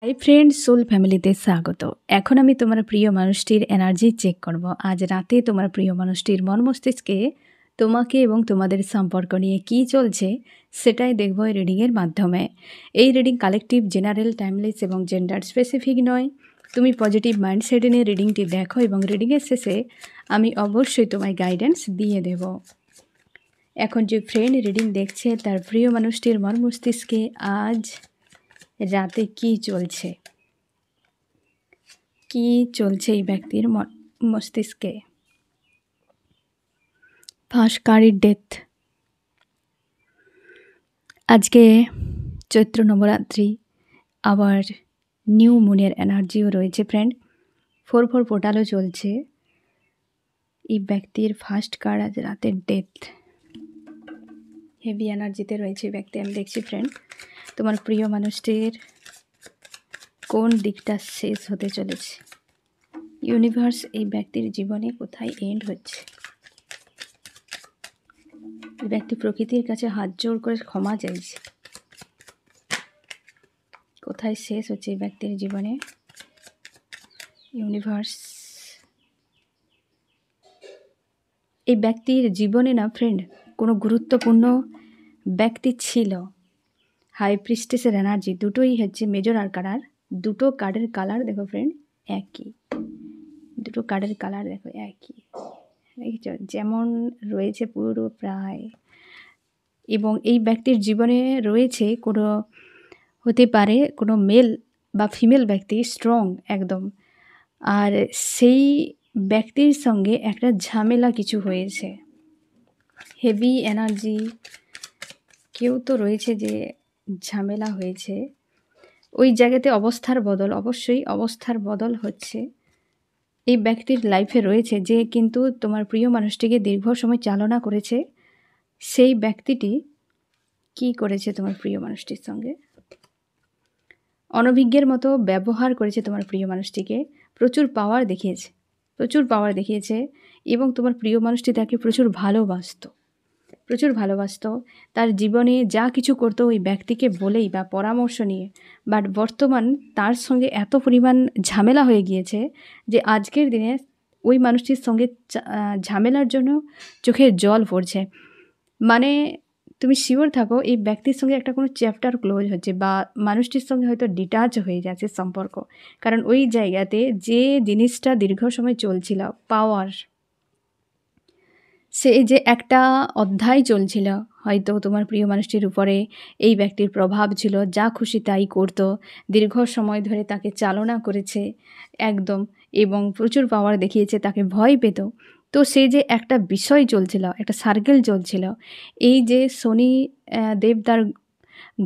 Hi friend, soul ফ্যামিলিতে স্বাগত। এখন আমি তোমার প্রিয় মানুষটির এনার্জি চেক করব। আজ রাতে তোমার প্রিয় মানুষটির মন মস্তিষ্কে তোমাকে এবং তোমাদের সম্পর্ক নিয়ে কী চলছে সেটাই দেখব এই রিডিংয়ের মাধ্যমে। এই রিডিং কালেকটিভ, জেনারেল, টাইমলেস এবং জেন্ডার স্পেসিফিক নয়। তুমি পজিটিভ মাইন্ডসেটে নিয়ে রিডিংটি দেখো এবং রিডিংয়ের শেষে আমি অবশ্যই তোমায় গাইডেন্স দিয়ে দেব। এখন যে ফ্রেন্ড রিডিং দেখছে তার প্রিয় মানুষটির মন মস্তিষ্কে আজ রাতে কি চলছে এই ব্যক্তির মস্তিষ্কে। First card, death. আজকে চৈত্র নবরাত্রি, আবার নিউ মুনের এনার্জিও রয়েছে ফ্রেন্ড। 4/4 পোর্টালও চলছে। এই ব্যক্তির ফার্স্ট কার্ড আজ রাতে ডেথ, হেভি এনার্জিতে রয়েছে ব্যক্তি। আমি দেখছি ফ্রেন্ড তোমার প্রিয় মানুষটির কোন দিকটা শেষ হতে চলেছে। ইউনিভার্স এই ব্যক্তির জীবনে কোথায় এন্ড হচ্ছে। এই ব্যক্তি প্রকৃতির কাছে হাত জোড় করে ক্ষমা চাইছে। কোথায় শেষ হচ্ছে এই ব্যক্তির জীবনে। ইউনিভার্স এই ব্যক্তির জীবনে না ফ্রেন্ড কোনো গুরুত্বপূর্ণ ব্যক্তি ছিল। হাই প্রিস্টেসের এনার্জি দুটোই হচ্ছে মেজর আর্কানার। দুটো কার্ডের কালার দেখো ফ্রেন্ড একই, দুটো কার্ডের কালার দেখো একই, দেখেছ যেমন রয়েছে পুরো প্রায়। এবং এই ব্যক্তির জীবনে রয়েছে কোনো, হতে পারে কোনো মেল বা ফিমেল ব্যক্তি, স্ট্রং একদম। আর সেই ব্যক্তির সঙ্গে একটা ঝামেলা কিছু হয়েছে, হেভি এনার্জি। কেউ তো রয়েছে যে ঝামেলা হয়েছে, ওই জায়গাতে অবস্থার বদল, অবশ্যই অবস্থার বদল হচ্ছে। এই ব্যক্তির লাইফে রয়েছে যে কিন্তু তোমার প্রিয় মানুষটিকে দীর্ঘ সময় চালনা করেছে। সেই ব্যক্তিটি কি করেছে তোমার প্রিয় মানুষটির সঙ্গে? অনভিজ্ঞের মতো ব্যবহার করেছে তোমার প্রিয় মানুষটিকে। প্রচুর পাওয়ার দেখিয়েছে এবং তোমার প্রিয় মানুষটি তাকে প্রচুর ভালোবাসতো। তার জীবনে যা কিছু করতো ওই ব্যক্তিকে বলেই বা পরামর্শ নিয়ে। বাট বর্তমান তার সঙ্গে এত পরিমাণ ঝামেলা হয়ে গিয়েছে যে আজকের দিনে ওই মানুষটির সঙ্গে ঝামেলার জন্য চোখে জল পড়ছে। মানে তুমি শিওর থাকো এই ব্যক্তির সঙ্গে একটা কোনো চ্যাপ্টার ক্লোজ হচ্ছে বা মানুষটির সঙ্গে হয়তো ডিটাচ হয়ে যাচ্ছে সম্পর্ক। কারণ ওই জায়গাতে যে জিনিসটা দীর্ঘ সময় চলছিল, পাওয়ার, সে যে একটা অধ্যায় চলছিল, হয়তো তোমার প্রিয় মানুষটির উপরে এই ব্যক্তির প্রভাব ছিল, যা খুশি তাই করতো, দীর্ঘ সময় ধরে তাকে চালনা করেছে একদম, এবং প্রচুর পাওয়ার দেখিয়েছে, তাকে ভয় পেত। তো সে যে একটা বিষয় চলছিল, একটা সার্কেল চলছিল, এই যে শনি দেবতার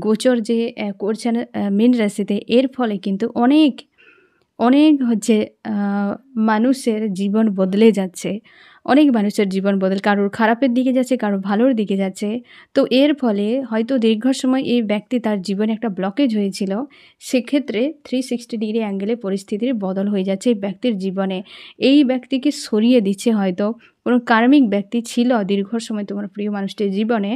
গোচর যে করছেন মীন রাশিতে, এর ফলে কিন্তু অনেক হচ্ছে মানুষের জীবন বদলে যাচ্ছে। অনেক মানুষের জীবন কারোর খারাপের দিকে যাচ্ছে, কারোর ভালোর দিকে যাচ্ছে। তো এর ফলে হয়তো দীর্ঘ সময় এই ব্যক্তি তার জীবনে একটা ব্লকেজ হয়েছিল, সেক্ষেত্রে 360 ডিগ্রি অ্যাঙ্গেলে পরিস্থিতির বদল হয়ে যাচ্ছে এই ব্যক্তির জীবনে। এই ব্যক্তিকে সরিয়ে দিচ্ছে হয়তো কোনো কার্মিক ব্যক্তি ছিল দীর্ঘ সময় তোমার প্রিয় মানুষটির জীবনে,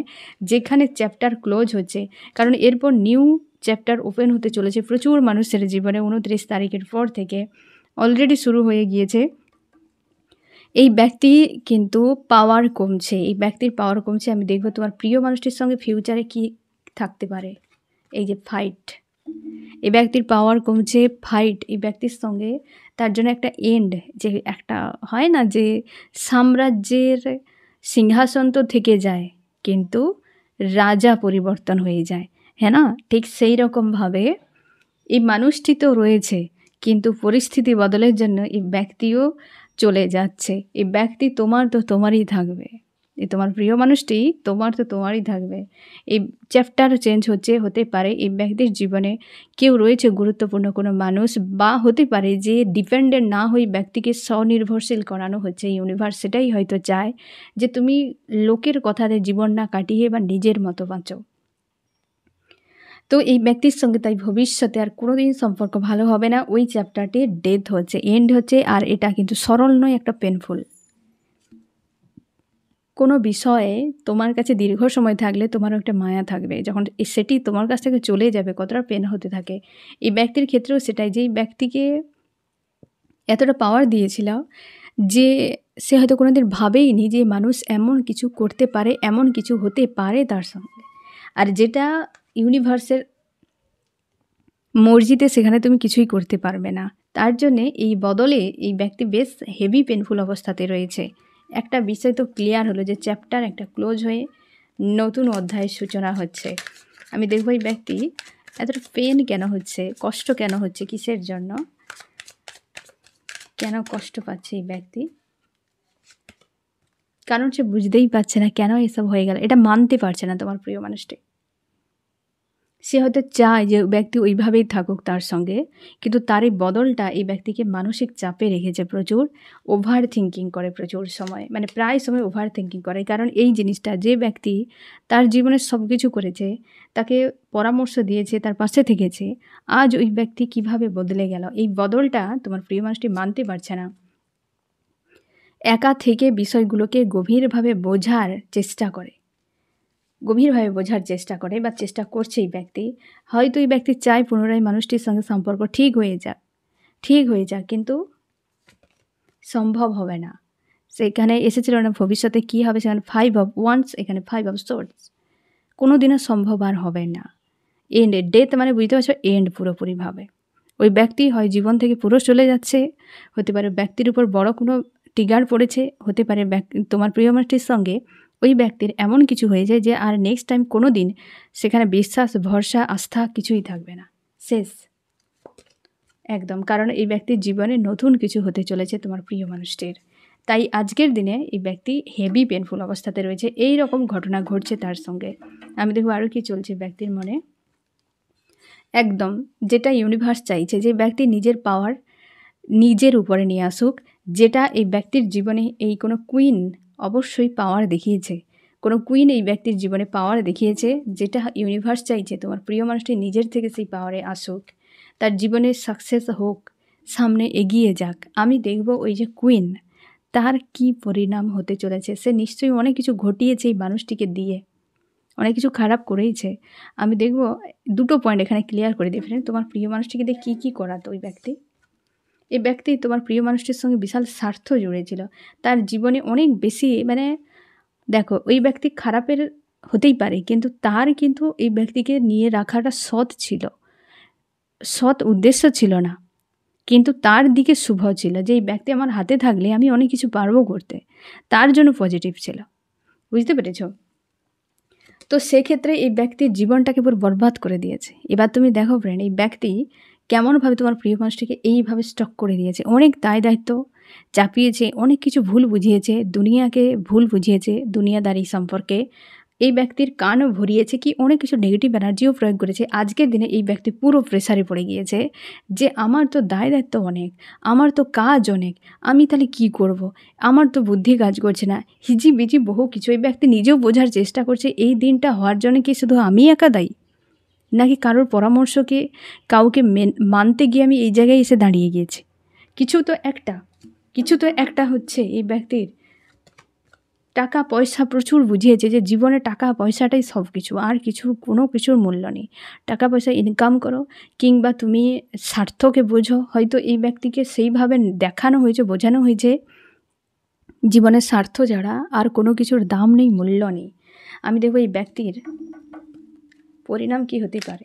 যেখানে চ্যাপ্টার ক্লোজ হচ্ছে। কারণ এরপর নিউ চ্যাপ্টার ওপেন হতে চলেছে প্রচুর মানুষের জীবনে। 29 তারিখের পর থেকে অলরেডি শুরু হয়ে গিয়েছে। এই ব্যক্তি কিন্তু পাওয়ার কমছে, আমি দেখব তোমার প্রিয় মানুষটির সঙ্গে ফিউচারে কি থাকতে পারে। এই যে ফাইট, এই ব্যক্তির পাওয়ার কমছে, ফাইট এই ব্যক্তির সঙ্গে। তার জন্য একটা এন্ড, যে একটা হয় না যে সাম্রাজ্যের সিংহাসন তো থেকে যায় কিন্তু রাজা পরিবর্তন হয়ে যায়, হ্যাঁ না? ঠিক সেই রকমভাবে এই মানুষটি তো রয়েছে, কিন্তু পরিস্থিতি বদলের জন্য এই ব্যক্তিও চলে যাচ্ছে। এই ব্যক্তি তোমার তো তোমারই থাকবে, এই তোমার প্রিয় মানুষটি তোমার তো তোমারই থাকবে। এই চ্যাপ্টার চেঞ্জ হতে পারে এই ব্যক্তির জীবনে। কেউ রয়েছে গুরুত্বপূর্ণ কোনো মানুষ, বা হতে পারে যে ডিপেন্ডেন্ট না হয়ে ব্যক্তিকে স্বনির্ভরশীল করানো হচ্ছে। ইউনিভার্স সেটাই হয়তো চায় যে তুমি লোকের কথাতে জীবন না কাটিয়ে বা নিজের মতো বাঁচো। তো এই ব্যক্তির সঙ্গে তাই ভবিষ্যতে আর কোনোদিন সম্পর্ক ভালো হবে না। ওই চ্যাপ্টারটি ডেথ হচ্ছে, এন্ড হচ্ছে, আর এটা কিন্তু সরল নয়, একটা পেনফুল। কোনো বিষয়ে তোমার কাছে দীর্ঘ সময় থাকলে তোমারও একটা মায়া থাকবে, যখন সেটি তোমার কাছ থেকে চলে যাবে কতটা পেন হতে থাকে। এই ব্যক্তির ক্ষেত্রেও সেটাই, যে এই ব্যক্তিকে এতটা পাওয়ার দিয়েছিল যে সে হয়তো কোনোদিন ভাবেইনি যে মানুষ এমন কিছু করতে পারে, এমন কিছু হতে পারে তার সঙ্গে। আর যেটা ইউনিভার্সের মর্জিতে, সেখানে তুমি কিছুই করতে পারবে না। তার জন্যে এই বদলে এই ব্যক্তি বেশ হেভি পেনফুল অবস্থাতে রয়েছে। একটা বিষয় তো ক্লিয়ার হলো যে চ্যাপ্টার একটা ক্লোজ হয়ে নতুন অধ্যায়ের সূচনা হচ্ছে। আমি দেখব এই ব্যক্তি এতটা পেন কেন হচ্ছে, কষ্ট কেন হচ্ছে, কিসের জন্য, কেন কষ্ট পাচ্ছে এই ব্যক্তি, কারণ সে বুঝতেই পারছে না কেন এসব হয়ে গেল, এটা মানতে পারছে না তোমার প্রিয় মানুষটি। সে হয়তো চায় যে ব্যক্তি ওইভাবেই থাকুক তার সঙ্গে, কিন্তু তার এই বদলটা এই ব্যক্তিকে মানসিক চাপে রেখেছে। প্রচুর ওভার থিঙ্কিং করে, প্রচুর সময়, মানে প্রায় সময় ওভার থিঙ্কিং করে। কারণ এই জিনিসটা, যে ব্যক্তি তার জীবনে সব কিছু করেছে, তাকে পরামর্শ দিয়েছে, তার পাশে থেকেছে, আজ ওই ব্যক্তি কিভাবে বদলে গেল, এই বদলটা তোমার প্রিয় মানুষটি মানতে পারছে না। একা থেকে বিষয়গুলোকে গভীরভাবে বোঝার চেষ্টা করে, বা চেষ্টা করছে এই ব্যক্তি। হয়তো এই ব্যক্তি চায় পুনরায় মানুষটির সঙ্গে সম্পর্ক ঠিক হয়ে যাক, কিন্তু সম্ভব হবে না। সেখানে এসেছিল না ভবিষ্যতে কি হবে, সেখানে 5 অফ ওয়ান্স, এখানে 5 অফ সোর্ডস। কোনো দিনও সম্ভব আর হবে না। এন্ড, ডেথ মানে বুঝতে পারছো, এন্ড পুরোপুরিভাবে। ওই ব্যক্তি হয় জীবন থেকে পুরো চলে যাচ্ছে, হতে পারে ব্যক্তির উপর বড় কোনো ট্রিগার পড়েছে, হতে পারে তোমার প্রিয় মানুষটির সঙ্গে ওই ব্যক্তির এমন কিছু হয়ে যায় যে আর নেক্সট টাইম কোনো দিন সেখানে বিশ্বাস, ভরসা, আস্থা কিছুই থাকবে না, শেষ একদম। কারণ এই ব্যক্তির জীবনে নতুন কিছু হতে চলেছে তোমার প্রিয় মানুষটির। তাই আজকের দিনে এই ব্যক্তি হেভি পেনফুল অবস্থাতে রয়েছে, এই রকম ঘটনা ঘটছে তার সঙ্গে। আমি দেখব আরও কি চলছে ব্যক্তির মনে। একদম যেটা ইউনিভার্স চাইছে, যে ব্যক্তি নিজের পাওয়ার নিজের উপরে নিয়ে আসুক, যেটা এই ব্যক্তির জীবনে এই কোনো কুইন অবশ্যই পাওয়ার দেখিয়েছে, কোনো কুইন এই ব্যক্তির জীবনে পাওয়ার দেখিয়েছে, যেটা ইউনিভার্স চাইছে তোমার প্রিয় মানুষটি নিজের থেকে সেই পাওয়ারে আসুক, তার জীবনে সাকসেস হোক, সামনে এগিয়ে যাক। আমি দেখব ওই যে কুইন, তার কি পরিণাম হতে চলেছে। সে নিশ্চয়ই অনেক কিছু ঘটিয়েছে এই মানুষটিকে দিয়ে, অনেক কিছু খারাপ করেইছে। আমি দেখব দুটো পয়েন্ট এখানে ক্লিয়ার করে দিই ফ্রেন্ড, তোমার প্রিয় মানুষটিকে দিয়ে কী করাতো ওই ব্যক্তি। এই ব্যক্তি তোমার প্রিয় মানুষটির সঙ্গে বিশাল স্বার্থ জুড়েছিল, তার জীবনে অনেক বেশি, মানে দেখো ওই ব্যক্তি খারাপের হতেই পারে, কিন্তু তার কিন্তু এই ব্যক্তিকে নিয়ে রাখাটা সৎ উদ্দেশ্য ছিল না, কিন্তু তার দিকে শুভ ছিল, যে এই ব্যক্তি আমার হাতে থাকলে আমি অনেক কিছু পারবো করতে, তার জন্য পজিটিভ ছিল। বুঝতে পেরেছ? তো সেক্ষেত্রে এই ব্যক্তির জীবনটাকে পুরো বরবাদ করে দিয়েছে। এবার তুমি দেখো ফ্রেন্ড, এই ব্যক্তি কেমনভাবে তোমার প্রিয় মানুষটিকে এইভাবে স্টক করে দিয়েছে, অনেক দায়িত্ব চাপিয়েছে, অনেক কিছু ভুল বুঝিয়েছে, দুনিয়াকে ভুল বুঝিয়েছে, দুনিয়াদারি সম্পর্কে এই ব্যক্তির কানও ভরিয়েছে, কি অনেক কিছু নেগেটিভ এনার্জিও প্রয়োগ করেছে। আজকের দিনে এই ব্যক্তি পুরো প্রেসারে পড়ে গিয়েছে যে আমার তো দায়িত্ব অনেক, আমার তো কাজ অনেক, আমি তাহলে কি করব, আমার তো বুদ্ধি কাজ করছে না, হিজিবিজি বহু কিছু। এই ব্যক্তি নিজেও বোঝার চেষ্টা করছে এই দিনটা হওয়ার জন্য কি শুধু আমি একা দায়ী, নাকি কারোর পরামর্শকে কাউকে মানতে গিয়ে আমি এই জায়গায় এসে দাঁড়িয়ে গিয়েছি। কিছু তো একটা হচ্ছে। এই ব্যক্তির টাকা পয়সা প্রচুর বুঝিয়েছে, যে জীবনে টাকা পয়সাটাই সব কিছু, আর কোনো কিছুর মূল্য নেই। টাকা পয়সা ইনকাম করো, কিংবা তুমি স্বার্থকে বোঝো। হয়তো এই ব্যক্তিকে সেইভাবে দেখানো হয়েছে, বোঝানো হয়েছে জীবনের স্বার্থ ছাড়া আর কোনো কিছুর দাম নেই, মূল্য নেই। আমি দেখব এই ব্যক্তির পরিণাম কি হতে পারে।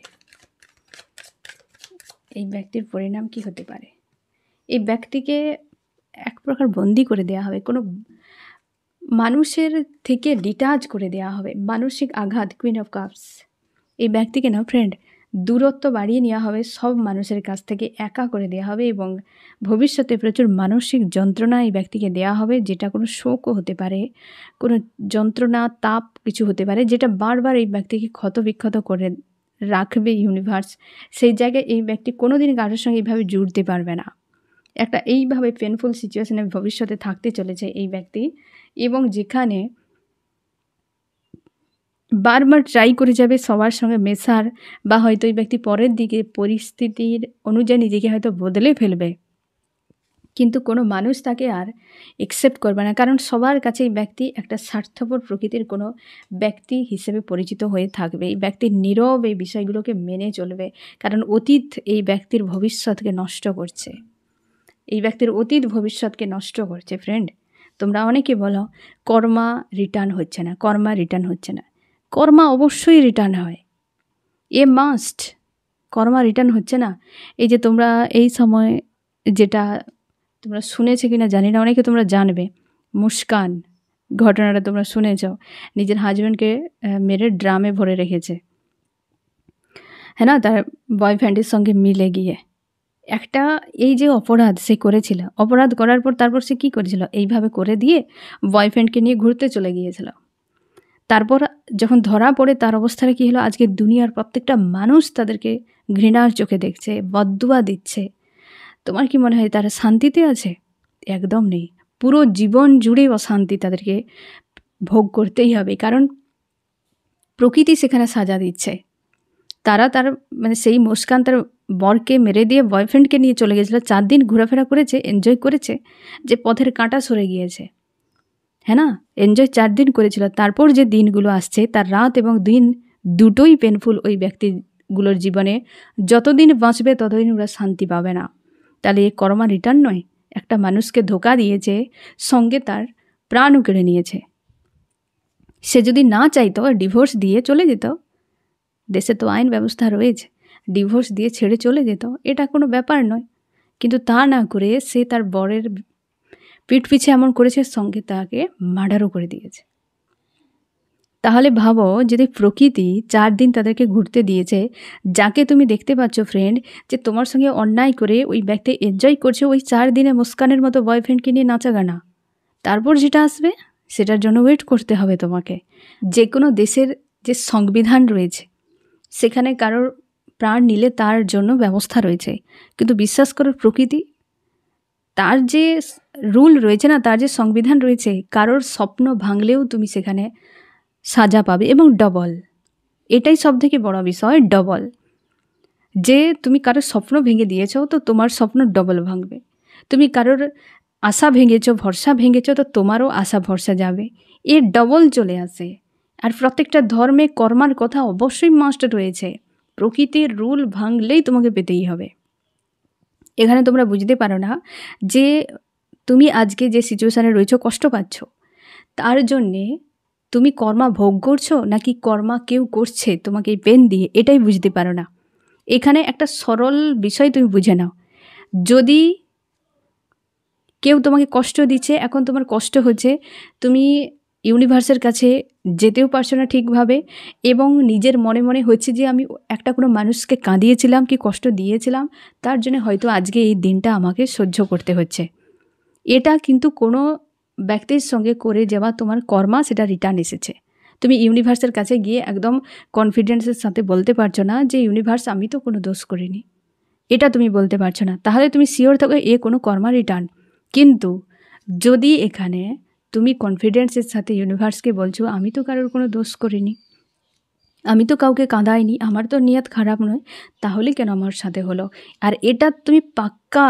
এই ব্যক্তিকে এক প্রকার বন্দি করে দেওয়া হবে, কোনো মানুষের থেকে ডিটাচ করে দেওয়া হবে, মানসিক আঘাত, কুইন অফ কাপস। এই ব্যক্তিকে না ফ্রেন্ড দূরত্ব বাড়িয়ে নেওয়া হবে, সব মানুষের কাছ থেকে একা করে দেওয়া হবে, এবং ভবিষ্যতে প্রচুর মানসিক যন্ত্রণা এই ব্যক্তিকে দেওয়া হবে, যেটা কোনো শোকও হতে পারে, কোনো যন্ত্রণা, তাপ কিছু হতে পারে, যেটা বারবার এই ব্যক্তিকে ক্ষতবিক্ষত করে রাখবে ইউনিভার্স। সেই জায়গায় এই ব্যক্তি কোনো দিন কারোর সঙ্গে এইভাবে জুড়তে পারবে না। একটা এইভাবে পেনফুল সিচুয়েশনে ভবিষ্যতে থাকতে চলেছে এই ব্যক্তি, এবং যেখানে বারবার ট্রাই করে যাবে সবার সঙ্গে মেশার, বা হয়তো এই ব্যক্তি পরের দিকে পরিস্থিতির অনুযায়ী নিজেকে হয়তো বদলে ফেলবে, কিন্তু কোনো মানুষ তাকে আর একসেপ্ট করবে না, কারণ সবার কাছে এই ব্যক্তি একটা স্বার্থপর প্রকৃতির কোনো ব্যক্তি হিসেবে পরিচিত হয়ে থাকবে। এই ব্যক্তি নীরব এই বিষয়গুলোকে মেনে চলবে, কারণ অতীত এই ব্যক্তির ভবিষ্যৎকে নষ্ট করছে। এই ব্যক্তির অতীত ভবিষ্যৎকে নষ্ট করছে। ফ্রেন্ড, তোমরা অনেকে বলো কর্মা রিটার্ন হচ্ছে না, কর্মা রিটার্ন হচ্ছে না। কর্মা অবশ্যই রিটার্ন হয়, এ মাস্ট। কর্মা রিটার্ন হচ্ছে না। এই যে তোমরা এই সময় যেটা তোমরা শুনেছো কিনা জানি না, অনেকে তোমরা জানবে, মুস্কান ঘটনাটা তোমরা শুনেছ, নিজের হাজব্যান্ডকে মেরে ড্রামে ভরে রেখেছে, হ্যাঁ না, তার বয়ফ্রেন্ডের সঙ্গে মিলে গিয়ে। একটা এই যে অপরাধ সে করেছিল, অপরাধ করার পর তারপর সে কী করেছিল, এইভাবে করে দিয়ে বয়ফ্রেন্ডকে নিয়ে ঘুরতে চলে গিয়েছিল। তারপর যখন ধরা পড়ে তার অবস্থাটা কী হলো, আজকে দুনিয়ার প্রত্যেকটা মানুষ তাদেরকে ঘৃণার চোখে দেখছে, বদদুয়া দিচ্ছে। তোমার কি মনে হয় তারা শান্তিতে আছে? একদম নেই। পুরো জীবন জুড়ে অশান্তি তাদেরকে ভোগ করতেই হবে, কারণ প্রকৃতি সেখানে সাজা দিচ্ছে। তার মানে সেই মুস্কান তার বরকে মেরে দিয়ে বয়ফ্রেন্ডকে নিয়ে চলে গেছিলো, 4 দিন ঘোরাফেরা করেছে, এনজয় করেছে, যে পথের কাঁটা সরে গিয়েছে, হ্যাঁ না, এনজয় 4 দিন করেছিল। তারপর যে দিনগুলো আসছে, তার রাত এবং দিন দুটোই পেনফুল ওই ব্যক্তিগুলোর জীবনে। যতদিন বাঁচবে ততদিন ওরা শান্তি পাবে না। তাহলে এ কর্মা রিটার্ন নয়? একটা মানুষকে ধোকা দিয়েছে, সঙ্গে তার প্রাণও কেড়ে নিয়েছে। সে যদি না চাইতো ডিভোর্স দিয়ে চলে যেত, দেশে তো আইন ব্যবস্থা রয়েছে, ডিভোর্স দিয়ে ছেড়ে চলে যেত, এটা কোনো ব্যাপার নয়। কিন্তু তা না করে সে তার বরের পিঠ পিছে এমন করেছে, সঙ্গে তাকে মার্ডারও করে দিয়েছে। তাহলে ভাবো, যদি প্রকৃতি 4 দিন তাদেরকে ঘুরতে দিয়েছে, যাকে তুমি দেখতে পাচ্ছ ফ্রেন্ড যে তোমার সঙ্গে অন্যায় করে ওই ব্যক্তি এনজয় করছে ওই 4 দিনে মুস্কানের মতো বয়ফ্রেন্ডকে নিয়ে নাচাগানা, তারপর যেটা আসবে সেটার জন্য ওয়েট করতে হবে তোমাকে। যে কোনো দেশের যে সংবিধান রয়েছে সেখানে কারোর প্রাণ নিলে তার জন্য ব্যবস্থা রয়েছে, কিন্তু বিশ্বাস করো প্রকৃতি, তার যে রুল রয়েছে না, তার যে সংবিধান রয়েছে, কারোর স্বপ্ন ভাঙলেও তুমি সেখানে সাজা পাবে, এবং ডবল। এটাই সবথেকে বড় বিষয়, ডবল। যে তুমি কারোর স্বপ্ন ভেঙে দিয়েছো, তো তোমার স্বপ্ন ডবল ভাঙবে। তুমি কারোর আশা ভেঙেছো, ভরসা ভেঙেছো, তো তোমারও আশা ভরসা যাবে। এ ডবল চলে আসে। আর প্রত্যেকটা ধর্মে কর্মার কথা অবশ্যই মাস্ট রয়েছে। প্রকৃতির রুল ভাঙলেই তোমাকে পেতেই হবে। এখানে তোমরা বুঝতে পারো না যে তুমি আজকে যে সিচুয়েশানে রয়েছো, কষ্ট পাচ্ছ, তার জন্যে তুমি কর্মা ভোগ করছো নাকি কর্মা কেউ করছে তোমাকে এই পেন দিয়ে, এটাই বুঝতে পারো না। এখানে একটা সরল বিষয় তুমি বুঝে নাও, যদি কেউ তোমাকে কষ্ট দিচ্ছে, এখন তোমার কষ্ট হচ্ছে, তুমি ইউনিভার্সের কাছে যেতেও পারছো না ঠিকভাবে, এবং নিজের মনে মনে হচ্ছে যে আমি একটা কোনো মানুষকে কাঁদিয়েছিলাম কি কষ্ট দিয়েছিলাম, তার জন্য হয়তো আজকে এই দিনটা আমাকে সহ্য করতে হচ্ছে। এটা কিন্তু কোনো ব্যক্তির সঙ্গে করে যাওয়া তোমার কর্মা, সেটা রিটার্ন এসেছে। তুমি ইউনিভার্সের কাছে গিয়ে একদম কনফিডেন্সের সাথে বলতে পারছো না যে ইউনিভার্স আমি তো কোনো দোষ করিনি, এটা তুমি বলতে পারছো না। তাহলে তুমি শিওর থাকো এ কোনো কর্মা রিটার্ন। কিন্তু যদি এখানে তুমি কনফিডেন্সের সাথে ইউনিভার্সকে বলছো আমি তো কারোর কোনো দোষ করিনি, আমি তো কাউকে কাঁদাইনি, আমার তো নিয়ত খারাপ নয়, তাহলে কেন আমার সাথে হলো? আর এটা তুমি পাক্কা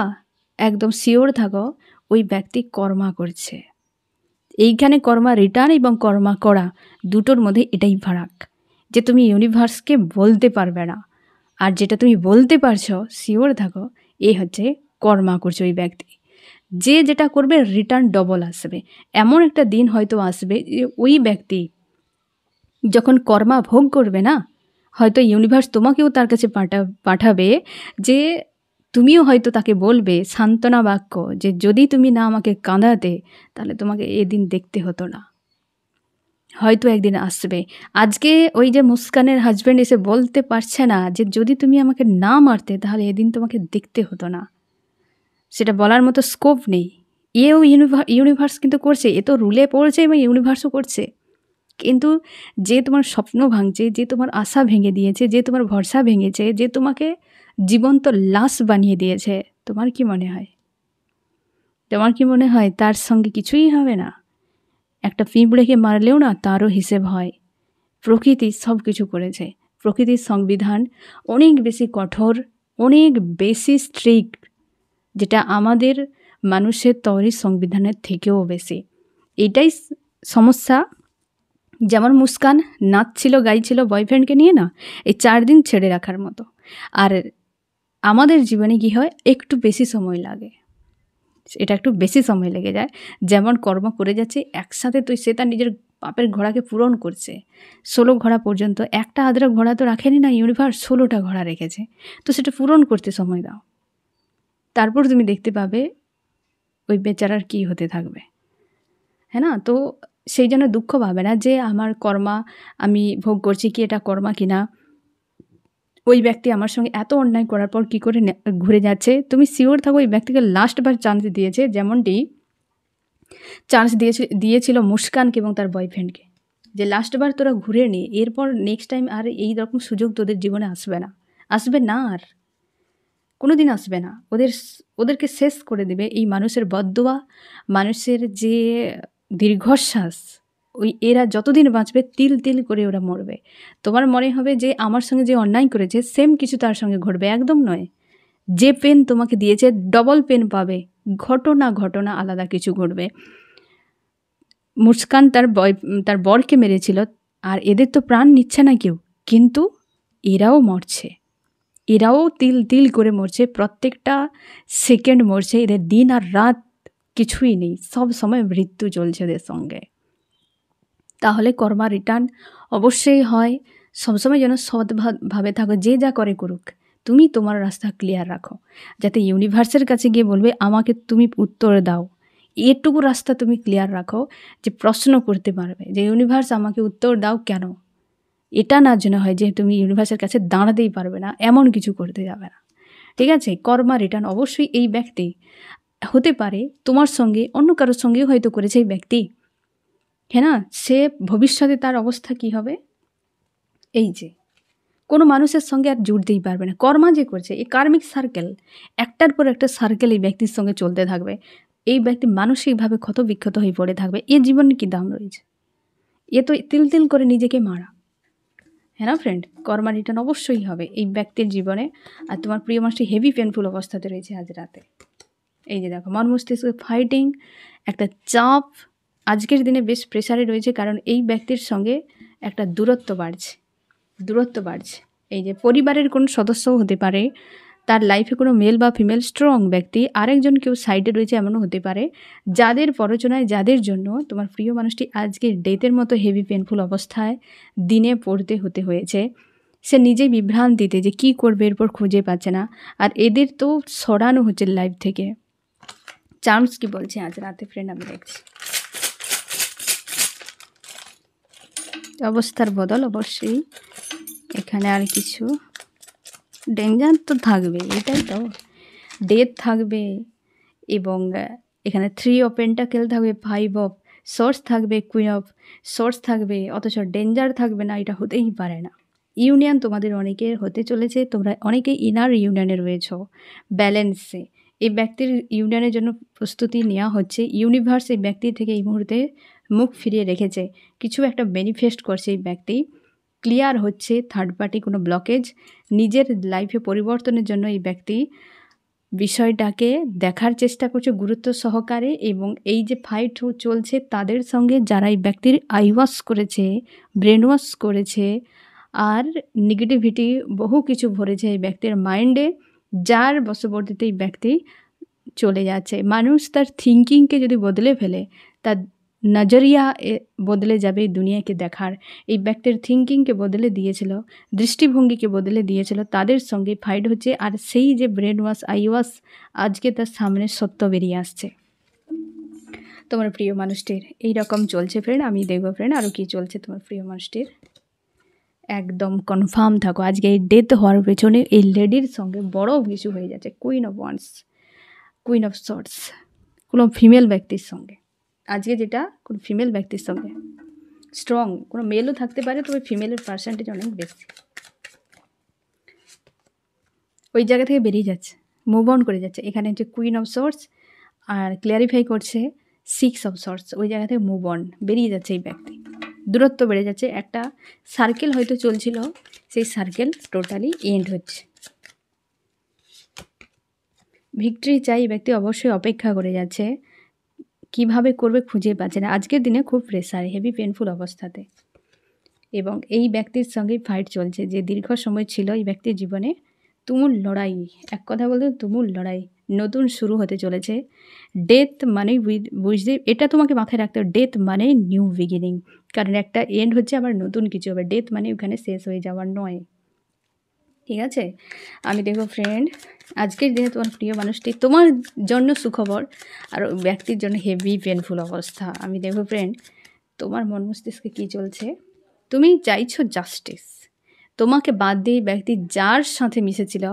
একদম শিওর থাকো ওই ব্যক্তি কর্মা করছে। এইখানে কর্মা রিটার্ন এবং কর্মা করা দুটোর মধ্যে এটাই ফারাক, যে তুমি ইউনিভার্সকে বলতে পারবে না, আর যেটা তুমি বলতে পারছো শিওর থাকো এই হচ্ছে কর্মা করছে ওই ব্যক্তি। যে যেটা করবে রিটার্ন ডবল আসবে। এমন একটা দিন হয়তো আসবে যে ওই ব্যক্তি যখন কর্মা ভোগ করবে না, হয়তো ইউনিভার্স তোমাকেও তার কাছে পাঠাবে, যে তুমিও হয়তো তাকে বলবে সান্ত্বনা বাক্য, যে যদি তুমি না আমাকে কাঁদাতে তাহলে তোমাকে এদিন দেখতে হতো না। হয়তো একদিন আসবে। আজকে ওই যে মুস্কানের হাজব্যান্ড এসে বলতে পারছে না যে যদি তুমি আমাকে না মারতে তাহলে এদিন তোমাকে দেখতে হতো না, সেটা বলার মতো স্কোপ নেই। এও ইউনিভার্স কিন্তু করছে, এ তো রুলে পড়ছে এবং ইউনিভার্সও করছে। কিন্তু যে তোমার স্বপ্ন ভাঙছে, যে তোমার আশা ভেঙে দিয়েছে, যে তোমার ভরসা ভেঙেছে, যে তোমাকে জীবন্ত লাশ বানিয়ে দিয়েছে, তোমার কি মনে হয়? তোমার কি মনে হয় তার সঙ্গে কিছুই হবে না? একটা পিঁপড়েকে মারলেও না তারও হিসেব হয়। প্রকৃতি সব কিছু করেছে। প্রকৃতির সংবিধান অনেক বেশি কঠোর, অনেক বেশি স্ট্রিক্ট, যেটা আমাদের মানুষের তৈরি সংবিধানের থেকেও বেশি। এটাই সমস্যা। যেমন মুস্কান নাচছিল, গাইছিল বয়ফ্রেন্ডকে নিয়ে, না এই 4 দিন ছেড়ে রাখার মতো। আর আমাদের জীবনে কী হয়, একটু বেশি সময় লাগে, এটা একটু বেশি সময় লেগে যায়। যেমন কর্ম করে যাচ্ছে একসাথে, তো সে তার নিজের পাপের ঘোড়াকে পূরণ করছে 16 ঘোড়া পর্যন্ত। একটা আদ্রা ঘোড়া তো রাখেনি না ইউনিভার্স, 16টা ঘোড়া রেখেছে, তো সেটা পূরণ করতে সময় দাও। তারপর তুমি দেখতে পাবে ওই বেচারার কী হতে থাকবে, হ্যাঁ না? তো সেই জন্য দুঃখ পাবে না যে আমার কর্মা আমি ভোগ করছি, কি এটা কর্মা কিনা, ওই ব্যক্তি আমার সঙ্গে এত অন্যায় করার পর কী করে ঘুরে যাচ্ছে। তুমি শিওর থাকো ওই ব্যক্তিকে লাস্টবার চান্স দিয়েছে, যেমনটি চান্স দিয়েছিল মুস্কানকে এবং তার বয়ফ্রেন্ডকে, যে লাস্টবার তোরা ঘুরে নে, এরপর নেক্সট টাইম আর এই রকম সুযোগ তোদের জীবনে আসবে না, আসবে না, আর কোনো দিন আসবে না। ওদেরকে শেষ করে দেবে এই মানুষের বদদোয়া, মানুষের যে দীর্ঘশ্বাস, এরা যতদিন বাঁচবে তিল তিল করে ওরা মরবে। তোমার মনে হবে যে আমার সঙ্গে যে অন্যায় করেছে সেম কিছু তার সঙ্গে ঘটবে, একদম নয়। যে পেন তোমাকে দিয়েছে ডবল পেন পাবে, ঘটনা আলাদা কিছু ঘটবে। মুস্কান তার বরকে মেরেছিল, আর এদের তো প্রাণ নিচ্ছে না কেউ, কিন্তু এরাও মরছে, এরাও তিল তিল করে মরছে, প্রত্যেকটা সেকেন্ড মরছে। এদের দিন আর রাত কিছুই নেই, সব সময় মৃত্যু চলছে এদের সঙ্গে। তাহলে কর্মা রিটার্ন অবশ্যই হয়। সবসময় যেন সৎভাবে থাকো, যে যা করে করুক, তুমি তোমার রাস্তা ক্লিয়ার রাখো, যাতে ইউনিভার্সের কাছে গিয়ে বলবে আমাকে তুমি উত্তর দাও। এটুকু রাস্তা তুমি ক্লিয়ার রাখো যে প্রশ্ন করতে পারবে যে ইউনিভার্স আমাকে উত্তর দাও কেন। এটা না যেন হয় যে তুমি ইউনিভার্সের কাছে দাঁড়াতেই পারবে না, এমন কিছু করতে যাবে না, ঠিক আছে? কর্মা রিটার্ন অবশ্যই এই ব্যক্তি হতে পারে তোমার সঙ্গে, অন্য কারোর সঙ্গেও হয়তো করেছে এই ব্যক্তি, হ্যাঁ না? সে ভবিষ্যতে তার অবস্থা কি হবে, এই যে কোনো মানুষের সঙ্গে আর জুড়তেই পারবে না। কর্মা যে করছে এই কার্মিক সার্কেল, একটার পর একটা সার্কেল এই ব্যক্তির সঙ্গে চলতে থাকবে। এই ব্যক্তি মানসিকভাবে ক্ষত বিক্ষত হয়ে পড়ে থাকবে। এ জীবনে কি দাম রয়েছে? এ তো তিল তিল করে নিজেকে মারা, হ্যাঁ না ফ্রেন্ড? কর্মা রিটার্ন অবশ্যই হবে এই ব্যক্তির জীবনে। আর তোমার প্রিয় মানুষটি হেভি পেনফুল অবস্থাতে রয়েছে আজ রাতে। এই যে দেখো, মন মস্তিষ্ক ফাইটিং, একটা চাপ আজকের দিনে বেশ প্রেসারে রয়েছে, কারণ এই ব্যক্তির সঙ্গে একটা দূরত্ব বাড়ছে। এই যে পরিবারের কোনো সদস্যও হতে পারে, তার লাইফে কোনো মেল বা ফিমেল স্ট্রং ব্যক্তি, আরেকজন কেউ সাইডে রয়েছে এমনও হতে পারে, যাদের প্ররোচনায়, যাদের জন্য তোমার প্রিয় মানুষটি আজকে ডেথের মতো হেভি পেনফুল অবস্থায় দিনে পড়তে হয়েছে। সে নিজেই বিভ্রান্তিতে যে কী করবে এরপর খুঁজে পাচ্ছে না, আর এদের তো সরানো হচ্ছে লাইফ থেকে। চার্মস কি বলছে আজ রাতে ফ্রেন্ড আমি দেখছি। অবস্থার বদল অবশ্যই এখানে, আর কিছু ডেঞ্জার তো থাকবে, এটাই তো, ডেথ থাকবে, এবং এখানে 3 অফ পেন্টাকেল থাকবে, 5 অফ সোর্স থাকবে, কুইন অফ সোর্স থাকবে, অথচ ডেঞ্জার থাকবে না, এটা হতেই পারে না। ইউনিয়ন তোমাদের অনেকের হতে চলেছে, তোমরা অনেকেই ইনার ইউনিয়নে রয়েছো, ব্যালেন্সে। এই ব্যক্তির ইউনিয়নের জন্য প্রস্তুতি নেওয়া হচ্ছে। ইউনিভার্স এই ব্যক্তির থেকে এই মুহূর্তে মুখ ফিরিয়ে রেখেছে, কিছু একটা ম্যানিফেস্ট করছে এই ব্যক্তি, ক্লিয়ার হচ্ছে থার্ড পার্টি কোনো ব্লকেজ, নিজের লাইফে পরিবর্তনের জন্য এই ব্যক্তি বিষয়টাকে দেখার চেষ্টা করছে গুরুত্ব সহকারে। এবং এই যে ফাইট চলছে তাদের সঙ্গে, যারা এই ব্যক্তির আইওয়াশ করেছে, ব্রেন ওয়াশ করেছে, আর নেগেটিভিটি বহু কিছু ভরেছে এই ব্যক্তির মাইন্ডে, যার বশবর্তীতে এই ব্যক্তি চলে যাচ্ছে। মানুষ তার থিঙ্কিংকে যদি বদলে ফেলে, তার নজরিয়া বদলে যাবে দুনিয়াকে দেখার। এই ব্যক্তির থিঙ্কিংকে বদলে দিয়েছিল, দৃষ্টিভঙ্গিকে বদলে দিয়েছিল, তাদের সঙ্গে ফাইট হচ্ছে। আর সেই যে ব্রেন ওয়াশ, আই ওয়াশ, আজকে তার সামনে সত্য বেরিয়ে আসছে। তোমার প্রিয় মানুষটির এই রকম চলছে ফ্রেন্ড। আমি দেখবো ফ্রেন্ড আরও কি চলছে তোমার প্রিয় মানুষটির। একদম কনফার্ম থাকো, আজকে এই ডেথ হওয়ার পেছনে এই লেডির সঙ্গে বড় কিছু হয়ে যাচ্ছে। Queen of wands, queen of shorts, কোনো ফিমেল ব্যক্তির সঙ্গে আজকে, যেটা কোনো ফিমেল ব্যক্তির সঙ্গে স্ট্রং, কোনো মেলও থাকতে পারে, তবে ফিমেলের পার্সেন্টেজ অনেক বেশি। ওই জায়গা থেকে বেরিয়ে যাচ্ছে, মুভ অন করে যাচ্ছে। এখানে হচ্ছে কুইন অফ শর্টস, আর ক্লিয়ারিফাই করছে 6 অফ শর্টস। ওই জায়গা থেকে মুভ অন, বেরিয়ে যাচ্ছে এই ব্যক্তি, দূরত্ব বেড়ে যাচ্ছে। একটা সার্কেল হয়তো চলছিল, সেই সার্কেল টোটালি এন্ড হচ্ছে। ভিক্টরি চাই, এই ব্যক্তি অবশ্যই অপেক্ষা করে যাচ্ছে। কিভাবে করবে খুঁজে পাচ্ছে না। আজকের দিনে খুব প্রেসার, হেভি পেইনফুল অবস্থাতে, এবং এই ব্যক্তির সঙ্গেই ফাইট চলছে যে দীর্ঘ সময় ছিল এই ব্যক্তির জীবনে। তুমুল লড়াই, এক কথা বলতে তুমুল লড়াই, নতুন শুরু হতে চলেছে। ডেথ মানে বুঝতে, এটা তোমাকে মাথায় রাখতে হবে, ডেথ মানে নিউ বিগিনিং। কারণ একটা এন্ড হচ্ছে, আবার নতুন কিছু হবে। ডেথ মানে ওখানে শেষ হয়ে যাওয়ার নয়, ঠিক আছে? আমি দেখো ফ্রেন্ড, আজকের দিনে তোমার প্রিয় মানুষটি তোমার জন্য সুখবর, আর ওই ব্যক্তির জন্য হেভি পেনফুল অবস্থা। আমি দেখো ফ্রেন্ড, তোমার মন মস্তিষ্কে কী চলছে। তুমি চাইছো জাস্টিস। তোমাকে বাদ দিয়ে ব্যক্তি যার সাথে মিশেছিল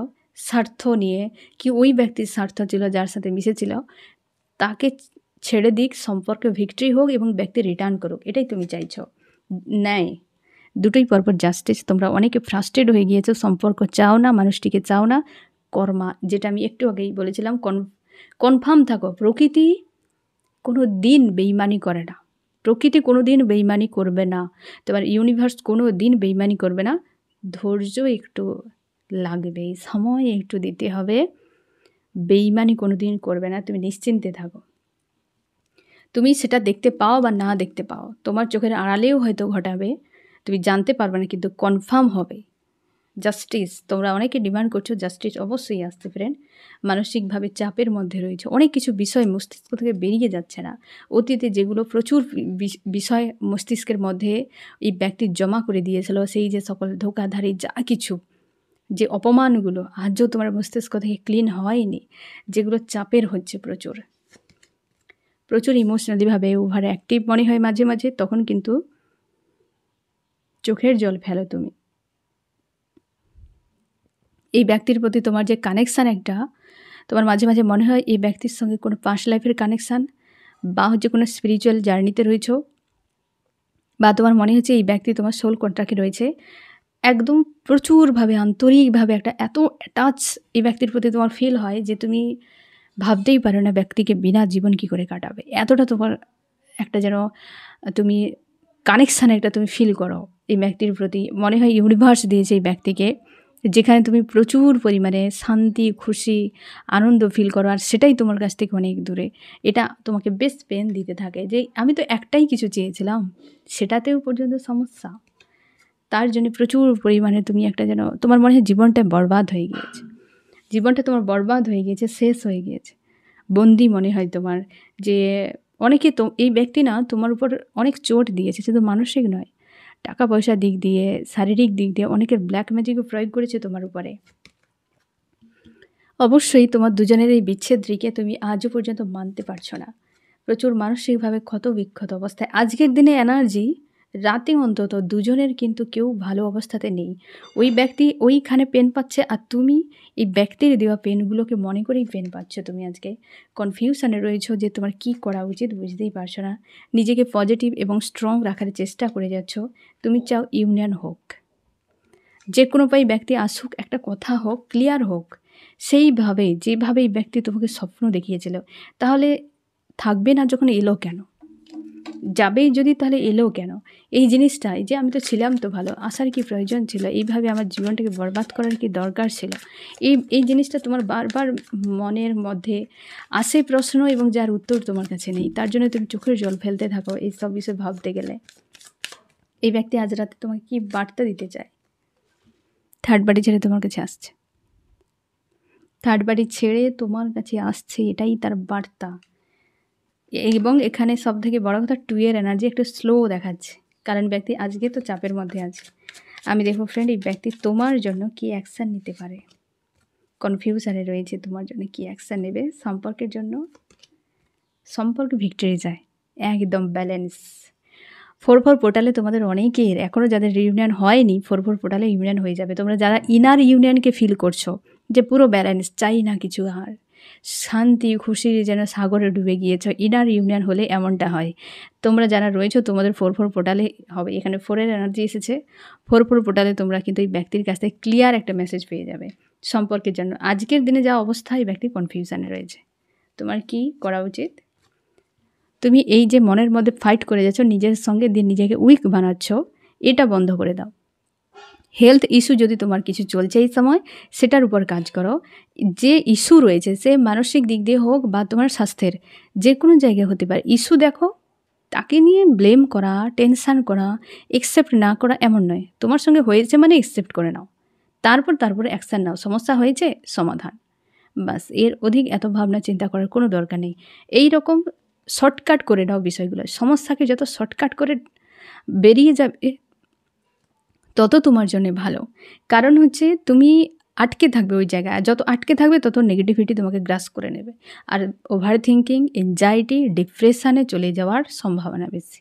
স্বার্থ নিয়ে, কি ওই ব্যক্তির স্বার্থ ছিল যার সাথে মিশেছিল, তাকে ছেড়ে দিক, সম্পর্কে ভিক্টরি হোক এবং ব্যক্তি রিটার্ন করুক, এটাই তুমি চাইছো। ন্যায়, দুটোই পরপর জাস্টিস। তোমরা অনেকে ফ্রাস্ট্রেট হয়ে গিয়েছো, সম্পর্ক চাও না, মানুষটিকে চাও না। কর্মা, যেটা আমি একটু আগেই বলেছিলাম, কনফার্ম থাকো। প্রকৃতি কোনো দিন বেইমানি করে না, প্রকৃতি কোনো দিন বেইমানি করবে না, তোমার ইউনিভার্স কোনো দিন বেইমানি করবে না। ধৈর্য একটু লাগবে, সময় একটু দিতে হবে। বেইমানি কোনো দিন করবে না, তুমি নিশ্চিন্তে থাকো। তুমি সেটা দেখতে পাও বা না দেখতে পাও, তোমার চোখের আড়ালেও হয়তো ঘটাবে, তুমি জানতে পারবে না, কিন্তু কনফার্ম হবে। জাস্টিস, তোমরা অনেকে ডিমান্ড করছো, জাস্টিস অবশ্যই আসতে ফ্রেন্ড। মানসিকভাবে চাপের মধ্যে রয়েছে, অনেক কিছু বিষয় মস্তিষ্ক থেকে বেরিয়ে যাচ্ছে না। অতীতে যেগুলো প্রচুর বিষয় মস্তিষ্কের মধ্যে এই ব্যক্তি জমা করে দিয়েছিল, সেই যে সকল ধোঁকাধারী যা কিছু, যে অপমানগুলো আজও তোমার মস্তিষ্ক থেকে ক্লিন হয়নি, যেগুলো চাপের হচ্ছে প্রচুর প্রচুর ইমোশনালিভাবে ওভার অ্যাক্টিভ মনে হয় মাঝে মাঝে, তখন কিন্তু চোখের জল ফেলো তুমি। এই ব্যক্তির প্রতি তোমার যে কানেকশান, একটা তোমার মাঝে মাঝে মনে হয় এই ব্যক্তির সঙ্গে কোনো পাস্ট লাইফের কানেকশান, বা হচ্ছে কোনো স্পিরিচুয়াল জার্নিতে রয়েছ, বা তোমার মনে হচ্ছে এই ব্যক্তি তোমার সোল কন্ট্রাক্টে রয়েছে। একদম প্রচুরভাবে আন্তরিকভাবে একটা এত অ্যাটাচ এই ব্যক্তির প্রতি তোমার ফিল হয় যে তুমি ভাবতেই পারো না ব্যক্তিকে বিনা জীবন কী করে কাটাবে। এতটা তোমার একটা যেন তুমি কানেকশান একটা তুমি ফিল করো এই ব্যক্তির প্রতি। মনে হয় ইউনিভার্স দিয়েছে এই ব্যক্তিকে, যেখানে তুমি প্রচুর পরিমাণে শান্তি, খুশি, আনন্দ ফিল করো, আর সেটাই তোমার কাছ থেকে অনেক দূরে। এটা তোমাকে বেশ পেন দিতে থাকে যে আমি তো একটাই কিছু চেয়েছিলাম, সেটাতেও পর্যন্ত সমস্যা। তার জন্য প্রচুর পরিমাণে তুমি একটা যেন তোমার মনে হয় জীবনটা বরবাদ হয়ে গিয়েছে, জীবনটা তোমার বরবাদ হয়ে গিয়েছে, শেষ হয়ে গিয়েছে, বন্দি মনে হয় তোমার। যে অনেকে তো এই ব্যক্তি না তোমার উপর অনেক চোট দিয়েছে, শুধু মানসিক নয়, টাকা পয়সার দিক দিয়ে, শারীরিক দিক দিয়ে অনেকের ব্ল্যাক ম্যাজিকও প্রয়োগ করেছে তোমার উপরে। অবশ্যই তোমার দুজনের এই বিচ্ছেদ রেখে তুমি আজও পর্যন্ত মানতে পারছো না, প্রচুর মানসিকভাবে ক্ষত বিক্ষত অবস্থায়। আজকের দিনে এনার্জি, রাতে অন্তত দুজনের কিন্তু কেউ ভালো অবস্থাতে নেই। ওই ব্যক্তি ওইখানে পেন পাচ্ছে, আর তুমি এই ব্যক্তির দেওয়া পেনগুলোকে মনে করেই পেন পাচ্ছ। তুমি আজকে কনফিউশনে রয়েছো যে তোমার কি করা উচিত, বুঝতেই পারছো না। নিজেকে পজিটিভ এবং স্ট্রং রাখার চেষ্টা করে যাচ্ছ। তুমি চাও ইউনিয়ন হোক, যে কোনো উপায়ে ব্যক্তি আসুক, একটা কথা হোক, ক্লিয়ার হোক, সেইভাবে যেভাবে এই ব্যক্তি তোমাকে স্বপ্ন দেখিয়েছিল। তাহলে থাকবে না যখন এলো কেন, যাবেই যদি তাহলে এলো কেন? এই জিনিসটাই যে আমি তো ছিলাম তো ভালো, আসার কি প্রয়োজন ছিল? এইভাবে আমার জীবনটাকে বরবাদ করার কি দরকার ছিল? এই জিনিসটা তোমার বারবার মনের মধ্যে আসে প্রশ্ন, এবং যার উত্তর তোমার কাছে নেই। তার জন্য তুমি চোখের জল ফেলতে থাকো এই সব বিষয়ে ভাবতে গেলে। এই ব্যক্তি আজ রাতে তোমাকে কি বার্তা দিতে চায়? থার্ড পার্টি ছেড়ে তোমার কাছে আসছে, থার্ড পার্টি ছেড়ে তোমার কাছে আসছে, এটাই তার বার্তা। এবং এখানে সব থেকে বড় কথা, 2 এর এনার্জি একটু স্লো দেখাচ্ছে, কারণ ব্যক্তি আজকে তো চাপের মধ্যে আছে। আমি দেখো ফ্রেন্ড, এই ব্যক্তি তোমার জন্য কি অ্যাকশান নিতে পারে, কনফিউশনে রয়েছে তোমার জন্য কি অ্যাকশান নেবে সম্পর্কের জন্য। সম্পর্ক ভিক্টরি যায়, একদম ব্যালেন্স। 4/4 পোর্টালে তোমাদের অনেকের এখনও যাদের রিউনিয়ন হয়নি, 4/4 পোর্টালে ইউনিয়ন হয়ে যাবে। তোমরা যারা ইনার ইউনিয়নকে ফিল করছো, যে পুরো ব্যালেন্স, চাই না কিছু, আর শান্তি খুশি যেন সাগরে ডুবে গিয়েছো, ইনার ইউনিয়ন হলে এমনটা হয়। তোমরা যারা রয়েছো তোমাদের 4/4 পোর্টালে হবে। এখানে 4-এর এনার্জি এসেছে। 4/4 পোর্টালে তোমরা কিন্তু এই ব্যক্তির কাছ থেকে ক্লিয়ার একটা মেসেজ পেয়ে যাবে সম্পর্কের জন্য। আজকের দিনে যা অবস্থা, এই ব্যক্তি কনফিউশনে রয়েছে। তোমার কি করা উচিত? তুমি এই যে মনের মধ্যে ফাইট করে যাচ্ছ, নিজের সঙ্গে দিয়ে নিজেকে উইক বানাচ্ছ, এটা বন্ধ করে দাও। হেলথ ইস্যু যদি তোমার কিছু চলছে এই সময়, সেটার উপর কাজ করো। যে ইস্যু রয়েছে সে মানসিক দিক দিয়ে হোক বা তোমার স্বাস্থ্যের যে কোনো জায়গায় হতে পারে, ইস্যু দেখো, তাকে নিয়ে ব্লেম করা, টেনশান করা, একসেপ্ট না করা এমন নয়। তোমার সঙ্গে হয়েছে মানে একসেপ্ট করে নাও, তারপরে অ্যাকশান নাও। সমস্যা হয়েছে, সমাধান, বাস। এর অধিক এত ভাবনা চিন্তা করার কোনো দরকার নেই। এই রকম শর্টকাট করে নাও বিষয়গুলো। সমস্যাকে যত শর্টকাট করে বেরিয়ে যাবে তত তোমার জন্য ভালো। কারণ হচ্ছে তুমি আটকে থাকবে ওই জায়গায়, আর যত আটকে থাকবে তত নেগেটিভিটি তোমাকে গ্রাস করে নেবে, আর ওভার থিঙ্কিং, এনজাইটি, ডিপ্রেশানে চলে যাওয়ার সম্ভাবনা বেশি।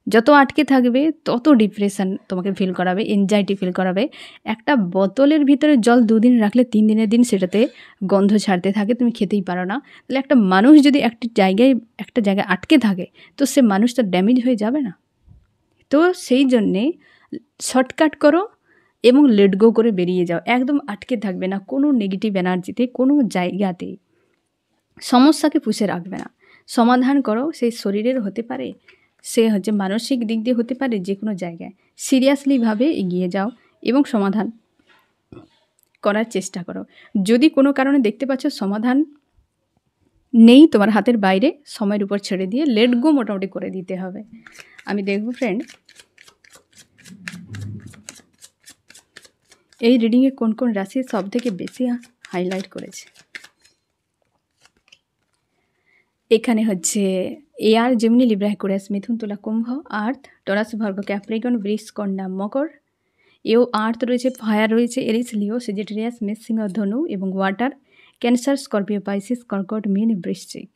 যত আটকে থাকবে তত ডিপ্রেশান তোমাকে ফিল করাবে, এনজাইটি ফিল করাবে। একটা বোতলের ভিতরে জল 2 দিন রাখলে 3 দিনের দিন সেটাতে গন্ধ ছাড়তে থাকে, তুমি খেতেই পারো না। তাহলে একটা মানুষ যদি একটা জায়গায় আটকে থাকে, তো সে মানুষটা ড্যামেজ হয়ে যাবে না? তো সেই জন্যে শর্টকাট করো এবং লেট গো করে বেরিয়ে যাও। একদম আটকে থাকবে না কোনো নেগেটিভ এনার্জিতে, কোনো জায়গাতেই। সমস্যাকে পুষে রাখবে না, সমাধান করো। সেই শরীরের হতে পারে, সে হচ্ছে মানসিক দিক দিয়ে হতে পারে, যে কোনো জায়গায় সিরিয়াসলিভাবে এগিয়ে যাও এবং সমাধান করার চেষ্টা করো। যদি কোনো কারণে দেখতে পাচ্ছ সমাধান নেই, তোমার হাতের বাইরে, সময়ের উপর ছেড়ে দিয়ে লেট গো মোটামুটি করে দিতে হবে। আমি দেখব ফ্রেন্ড এই রিডিংয়ে কোন কোন রাশি সব থেকে বেশি হাইলাইট করেছে। এখানে হচ্ছে এয়ার, জেমিনি, লিব্রা, অ্যাকুয়ারিয়াস, মিথুন, তুলা, কুম্ভ, আর্থ, টরাস, ভার্গ, ক্যাপ্রিকন, বৃষ, কন্যা, মকর। এও আর্থ রয়েছে, ফায়ার রয়েছে, এরিস, লিও, সেজিটেরিয়াস, মেষ, সিংহ, ধনু এবং ওয়াটার, ক্যান্সার, স্করপিও, পাইসিস, কর্কট, মীন, বৃশ্চিক।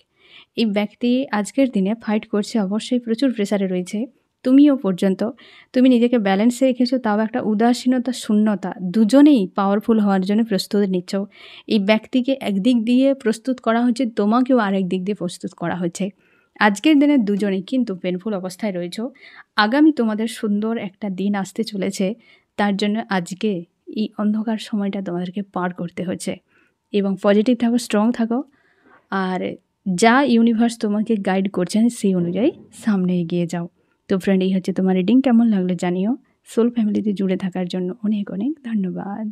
এই ব্যক্তি আজকের দিনে ফাইট করছে, অবশ্যই প্রচুর প্রেসারে রয়েছে। তুমিও পর্যন্ত তুমি নিজেকে ব্যালেন্সে রেখেছো, তাও একটা উদাসীনতা, শূন্যতা, দুজনেই পাওয়ারফুল হওয়ার জন্য প্রস্তুতি নিচ্ছ। এই ব্যক্তিকে একদিক দিয়ে প্রস্তুত করা হচ্ছে, তোমাকেও আরেক দিক দিয়ে প্রস্তুত করা হচ্ছে। আজকের দিনে দুজনেই কিন্তু পেনফুল অবস্থায় রয়েছ। আগামী তোমাদের সুন্দর একটা দিন আসতে চলেছে, তার জন্য আজকে এই অন্ধকার সময়টা তোমাদেরকে পার করতে হচ্ছে। এবং পজিটিভ থাকো, স্ট্রং থাকো, আর যা ইউনিভার্স তোমাকে গাইড করছেন সেই অনুযায়ী সামনে এগিয়ে যাও। তো ফ্রেন্ড, এই হচ্ছে তোমার রিডিং। কেমন লাগলো জানিও। সোল ফ্যামিলিতে জুড়ে থাকার জন্য অনেক অনেক ধন্যবাদ।